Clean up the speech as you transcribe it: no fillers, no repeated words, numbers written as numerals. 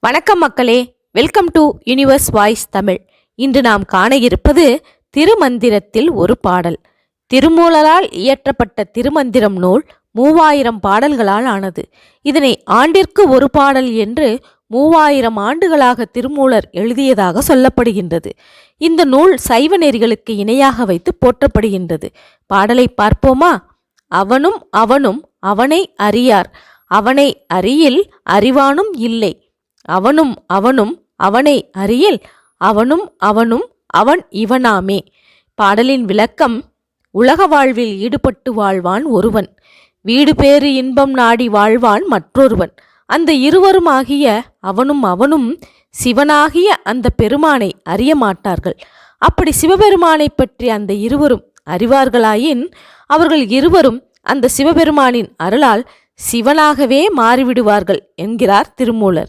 வணக்கம் மக்களே, welcome to universe voice Tamil. இன்று நாம் காண இருப்பது திருமந்திரத்தில் ஒரு பாடல். திருமூலரால் இயற்றப்பட்ட திருமந்திரம் நூல் 3000 பாடல்களால் ஆனது. இதனை ஆண்டிற்கு ஒரு பாடல் என்று 3000 ஆண்டுகளாக திருமூலர் எழுதியதாக சொல்லப்படுகின்றது. இந்த நூல் சைவ நெறிகளுக்கு இணையாக வைத்து போற்றப்படுகின்றது. பாடலை பார்ப்போமா? அவனும் அவனும் அவனை அறியார், அவனை அறியில் அறிவானும் இல்லை. அவனும் அவனும் அவனை அறியில் அவனும் அவனும் அவன் இவனாமே. பாடலின் விளக்கம்: உலக வாழ்வில் ஈடுபட்டு வாழ்வான் ஒருவன், வீடு பேறு இன்பம் நாடி வாழ்வான் மற்றொருவன். அந்த இருவருமாகிய அவனும் அவனும் சிவனாகிய அந்த பெருமானை அறிய மாட்டார்கள். அப்படி சிவபெருமானை பற்றி அந்த இருவரும் அறிவார்களாயின் அவர்கள் இருவரும் அந்த சிவபெருமானின் அருளால் சிவனாகவே மாறிவிடுவார்கள் என்கிறார் திருமூலர்.